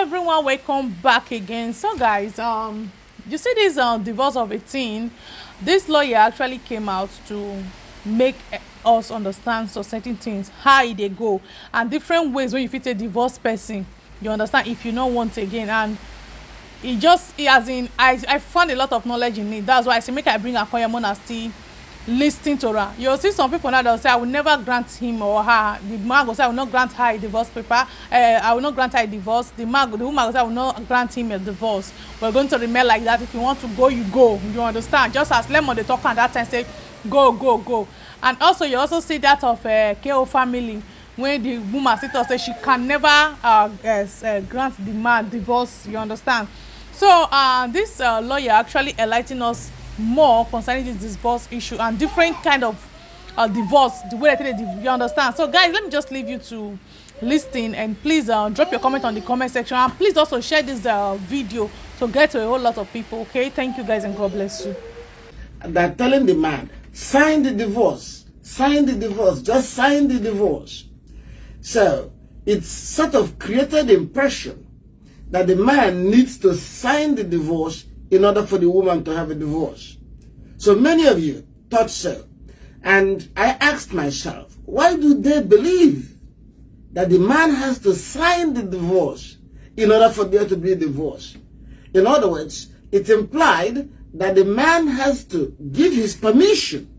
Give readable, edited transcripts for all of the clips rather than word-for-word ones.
everyone, welcome back again. So guys, you see this divorce of 18. This lawyer actually came out to make us understand so certain things, how they go, and different ways when you fit a divorce person, you understand, if you don't want again. And he as in I found a lot of knowledge in it. That's why I say make I bring a Koyamon still listening to her. You'll see some people now that will say I will never grant him or her. The man will say I will not grant her a divorce paper. I will not grant her a divorce. The woman will say I will not grant him a divorce. We're going to remain like that. If you want to go, you go. You understand? Just as Lemon they talk at that time say go. And also you also see that of KO family, when the woman sit say she can never grant the man divorce. You understand? So this lawyer actually enlighten us more concerning this divorce issue and different kind of divorce, the way they you understand. So guys, let me just leave you to listen, and please drop your comment on the comment section, and please also share this video to get to a whole lot of people. Okay, thank you guys, and God bless you. They're telling the man, sign the divorce, just sign the divorce. So it's sort of created the impression that the man needs to sign the divorce in order for the woman to have a divorce. So many of you thought so. And I asked myself, why do they believe that the man has to sign the divorce in order for there to be a divorce? In other words, it implied that the man has to give his permission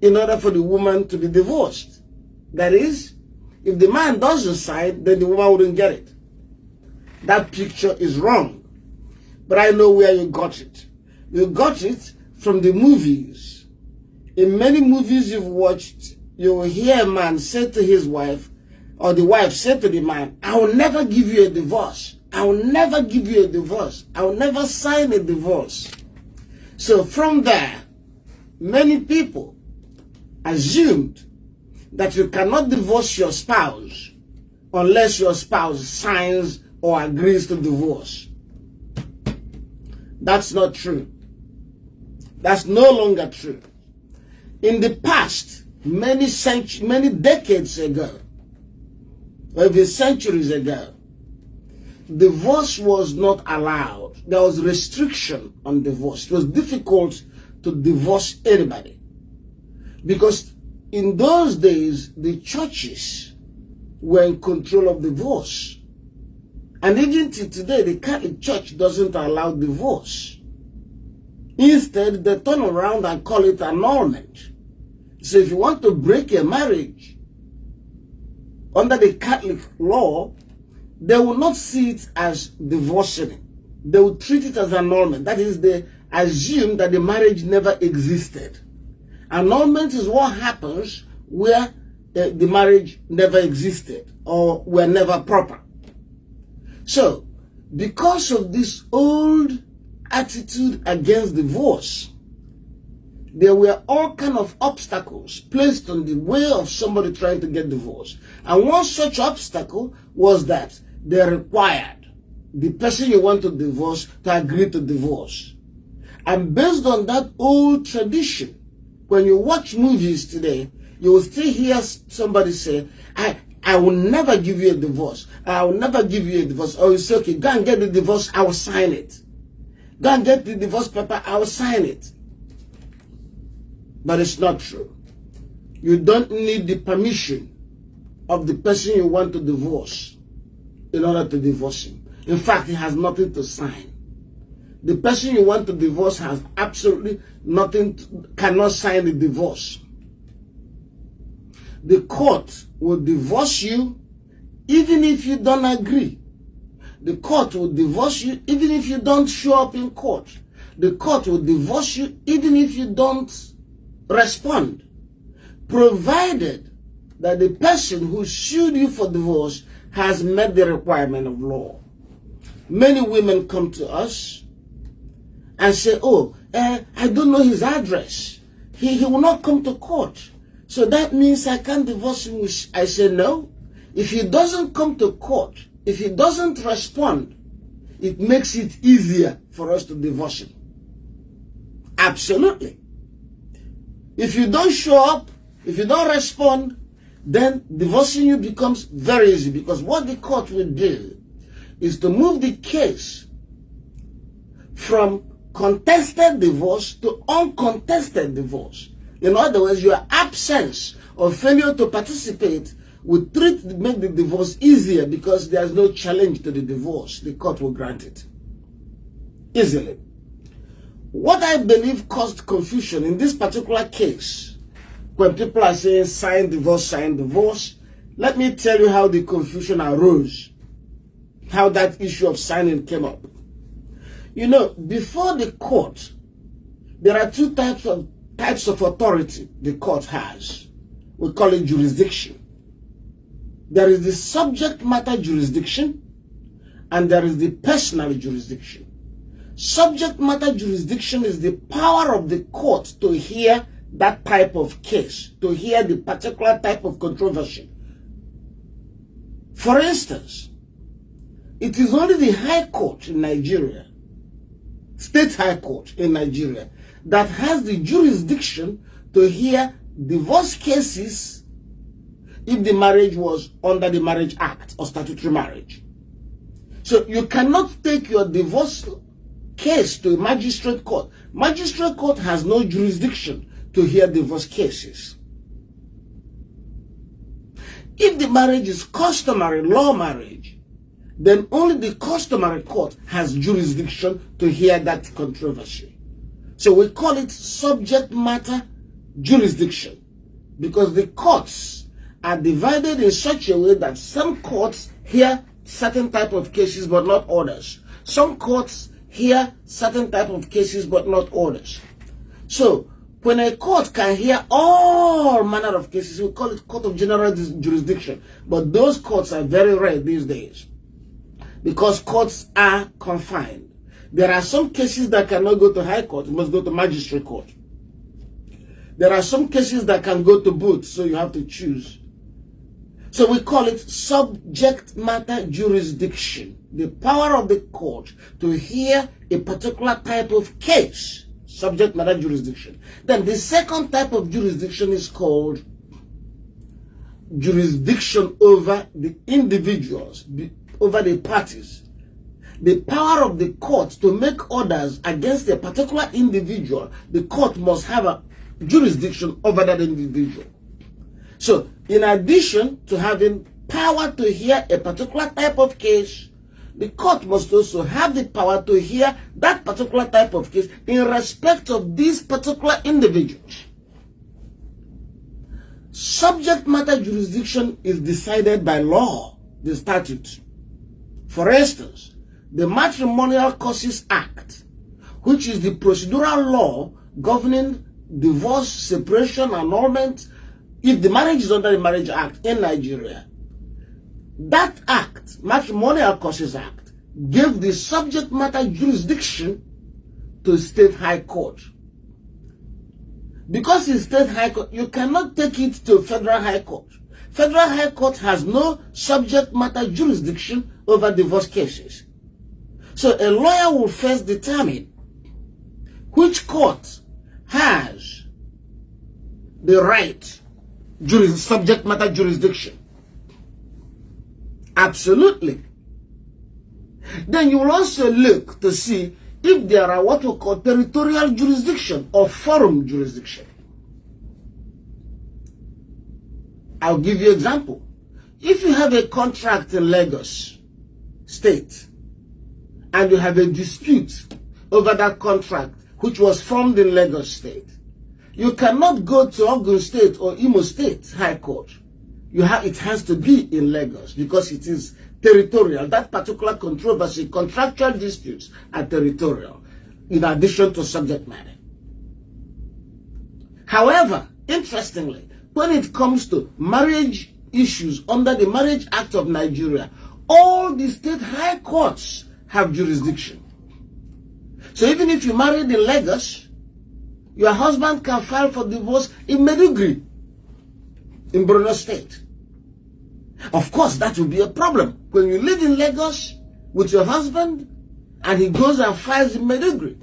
in order for the woman to be divorced. That is, if the man doesn't sign, then the woman wouldn't get it. That picture is wrong. But I know where you got it. You got it from the movies. In many movies you've watched, you will hear a man say to his wife, or the wife say to the man, I will never give you a divorce. I will never give you a divorce. I will never sign a divorce. So from there, many people assumed that you cannot divorce your spouse unless your spouse signs or agrees to divorce. That's not true. That's no longer true. In the past, many decades ago, or even centuries ago, divorce was not allowed. There was restriction on divorce. It was difficult to divorce anybody, because in those days, the churches were in control of divorce. And even till today, the Catholic Church doesn't allow divorce. Instead, they turn around and call it annulment. So if you want to break a marriage under the Catholic law, they will not see it as divorcing. They will treat it as annulment. That is, they assume that the marriage never existed. Annulment is what happens where the marriage never existed or were never proper. So, because of this old attitude against divorce, there were all kinds of obstacles placed on the way of somebody trying to get divorced. And one such obstacle was that they required the person you want to divorce to agree to divorce. And based on that old tradition, when you watch movies today, you will still hear somebody say, I will never give you a divorce. I will never give you a divorce. Or you say, okay, go and get the divorce, I will sign it. Go and get the divorce paper, I will sign it. But it's not true. You don't need the permission of the person you want to divorce in order to divorce him. In fact, he has nothing to sign. The person you want to divorce has absolutely nothing, cannot sign the divorce. The court will divorce you even if you don't agree. The court will divorce you even if you don't show up in court. The court will divorce you even if you don't respond, provided that the person who sued you for divorce has met the requirement of law. Many women come to us and say, oh, I don't know his address. He will not come to court. So that means I can't divorce him. I say no. If he doesn't come to court, if he doesn't respond, it makes it easier for us to divorce him. Absolutely. If you don't show up, if you don't respond, then divorcing you becomes very easy, because what the court will do is to move the case from contested divorce to uncontested divorce. In other words, your absence or failure to participate will make the divorce easier because there's no challenge to the divorce. The court will grant it easily. What I believe caused confusion in this particular case, when people are saying sign divorce, let me tell you how the confusion arose, how that issue of signing came up. You know, before the court, there are two types of authority the court has. We call it jurisdiction. There is the subject matter jurisdiction and there is the personal jurisdiction. Subject matter jurisdiction is the power of the court to hear that type of case, to hear the particular type of controversy. For instance, it is only the High Court in Nigeria, State High Court in Nigeria, that has the jurisdiction to hear divorce cases if the marriage was under the Marriage Act or statutory marriage. So you cannot take your divorce case to a magistrate court. Magistrate court has no jurisdiction to hear divorce cases. If the marriage is customary law marriage, then only the customary court has jurisdiction to hear that controversy. So we call it subject matter jurisdiction because the courts are divided in such a way that some courts hear certain type of cases but not others. Some courts hear certain type of cases but not others. So when a court can hear all manner of cases, we call it court of general jurisdiction. But those courts are very rare these days because courts are confined. There are some cases that cannot go to High Court, you must go to Magistrate Court. There are some cases that can go to both, so you have to choose. So we call it subject matter jurisdiction, the power of the court to hear a particular type of case, subject matter jurisdiction. Then the second type of jurisdiction is called jurisdiction over the individuals, over the parties. The power of the court to make orders against a particular individual, the court must have a jurisdiction over that individual. So, in addition to having power to hear a particular type of case, the court must also have the power to hear that particular type of case in respect of these particular individuals. Subject matter jurisdiction is decided by law, the statute. For instance, the Matrimonial Causes Act, which is the procedural law governing divorce, separation, annulment, if the marriage is under the Marriage Act in Nigeria. That act, Matrimonial Causes Act, gave the subject matter jurisdiction to State High Court. Because it's State High Court, you cannot take it to Federal High Court. Federal High Court has no subject matter jurisdiction over divorce cases. So a lawyer will first determine which court has the right subject matter jurisdiction. Absolutely. Then you will also look to see if there are what we call territorial jurisdiction or forum jurisdiction. I'll give you an example. If you have a contract in Lagos State and you have a dispute over that contract which was formed in Lagos State, you cannot go to Ogun State or Imo State High Court. It has to be in Lagos because it is territorial. That particular controversy, contractual disputes are territorial in addition to subject matter. However, interestingly, when it comes to marriage issues under the Marriage Act of Nigeria, all the state high courts have jurisdiction. So even if you married in Lagos, your husband can file for divorce in Maiduguri, in Borno State. Of course, that will be a problem. When you live in Lagos with your husband and he goes and files in Maiduguri,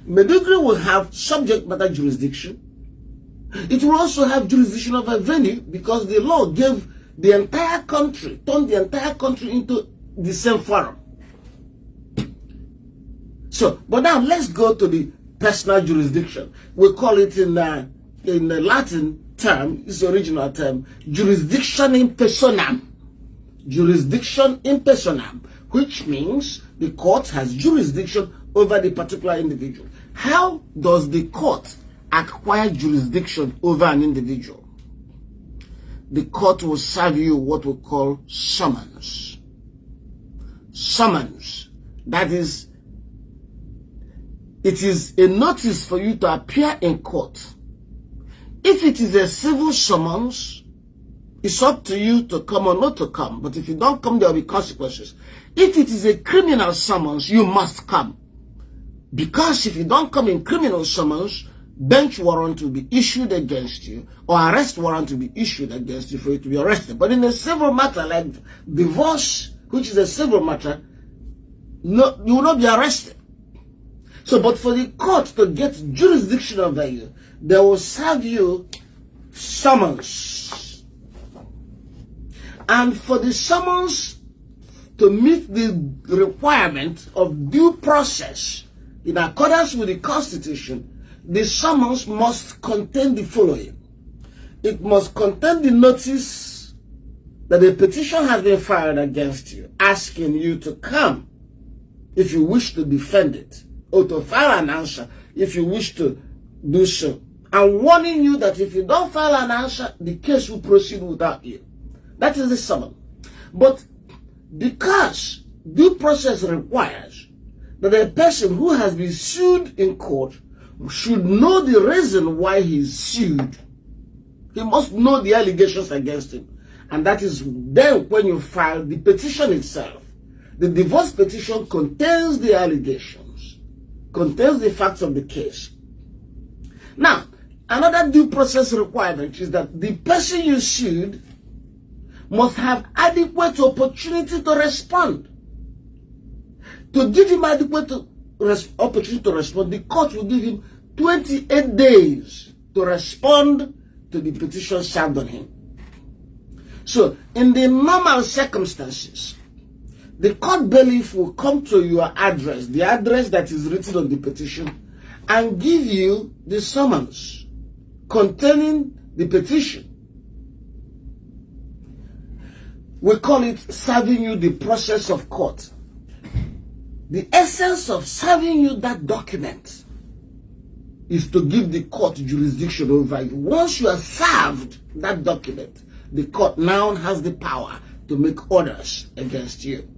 Maiduguri will have subject matter jurisdiction. It will also have jurisdiction of a venue because the law gave the entire country, turned the entire country into the same forum. So, but now let's go to the personal jurisdiction. We call it in the Latin term, its original term, jurisdiction in personam. Jurisdiction in personam, which means the court has jurisdiction over the particular individual. How does the court acquire jurisdiction over an individual? The court will serve you what we call summons. Summons. That is, it is a notice for you to appear in court. If it is a civil summons, it's up to you to come or not to come. But if you don't come, there will be consequences. If it is a criminal summons, you must come. Because if you don't come in criminal summons, bench warrant will be issued against you, or arrest warrant will be issued against you for you to be arrested. But in a civil matter like divorce, which is a civil matter, no, you will not be arrested. So, but for the court to get jurisdiction over you, they will serve you summons. And for the summons to meet the requirement of due process in accordance with the Constitution, the summons must contain the following. It must contain the notice that a petition has been filed against you, asking you to come if you wish to defend it, or to file an answer if you wish to do so, and warning you that if you don't file an answer, the case will proceed without you. That is the summons. But because due process requires that a person who has been sued in court should know the reason why he is sued, he must know the allegations against him. And that is then when you file the petition itself. The divorce petition contains the allegations, contains the facts of the case. Now, another due process requirement is that the person you sued must have adequate opportunity to respond. To give him adequate opportunity to respond, the court will give him 28 days to respond to the petition served on him. So, in the normal circumstances, the court bailiff will come to your address, the address that is written on the petition, and give you the summons containing the petition. We call it serving you the process of court. The essence of serving you that document is to give the court jurisdiction over you. Once you are served that document, the court now has the power to make orders against you.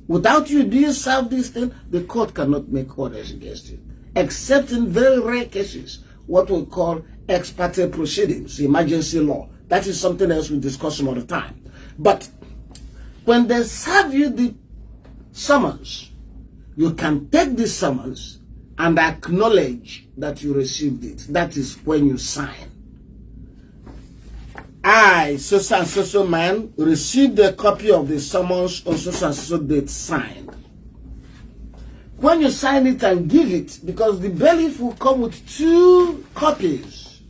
Without you being served this thing, the court cannot make orders against you. Except in very rare cases, what we call ex parte proceedings, emergency law. That is something else we discuss some other time. But when they serve you the summons, you can take the summons and acknowledge that you received it. That is when you sign. I, so and so man, received a copy of the summons on so and so date, signed. When you sign it and give it, because the bailiff will come with 2 copies.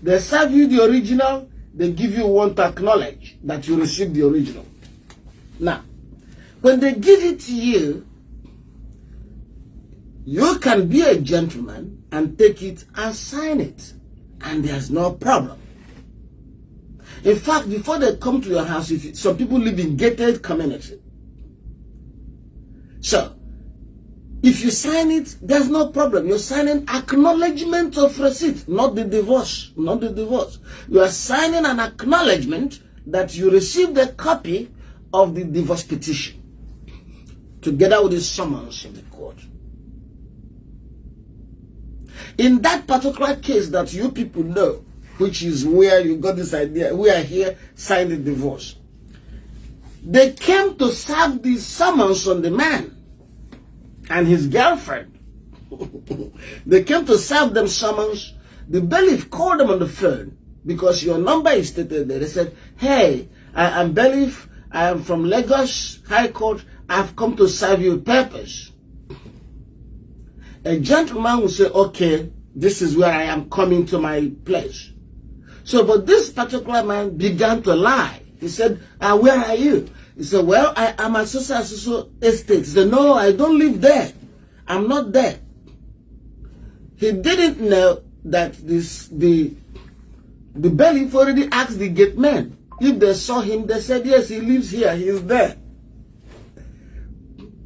They serve you the original, they give you one to acknowledge that you received the original. Now, when they give it to you, you can be a gentleman and take it and sign it. And there's no problem. In fact, before they come to your house, some people live in gated community. So, if you sign it, there's no problem. You're signing acknowledgement of receipt, not the divorce. Not the divorce. You are signing an acknowledgement that you received a copy of the divorce petition, together with the summons of the court. In that particular case that you people know, which is where you got this idea, we are here, sign the divorce. They came to serve the summons on the man and his girlfriend. They came to serve them summons. The bailiff called them on the phone because your number is stated there. They said, hey, I'm bailiff. I am from Lagos High Court. I've come to serve you papers. A gentleman will say, okay, this is where I am coming to my place. So, but this particular man began to lie. He said, where are you? He said, well, I am at so estate. He said, no, I don't live there. I'm not there. He didn't know that the bailiff already asked the gate man. If they saw him, they said, yes, he lives here, he is there.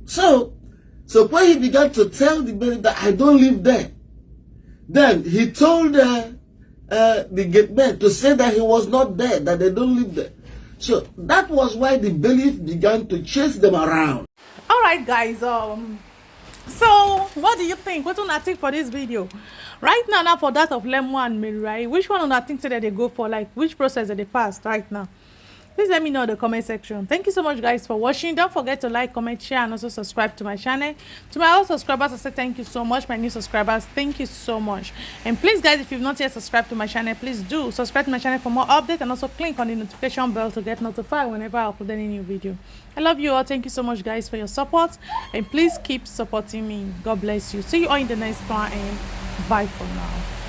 So when he began to tell the bailiff that I don't live there, then he told the gate man to say that he was not there, that they don't live there. So that was why the bailiff began to chase them around. All right, guys. So what do you think? What do you think for this video? Right now, for that of Lemo and Mary, right? Which one do you think that they go for? Like, which process that they passed right now? Please let me know in the comment section. Thank you so much, guys, for watching. Don't forget to like, comment, share, and also subscribe to my channel. To my old subscribers, I say thank you so much. My new subscribers, thank you so much. And please, guys, if you've not yet subscribed to my channel, please do subscribe to my channel for more updates, and also click on the notification bell to get notified whenever I upload any new video. I love you all. Thank you so much, guys, for your support, and please keep supporting me. God bless you. See you all in the next one, and bye for now.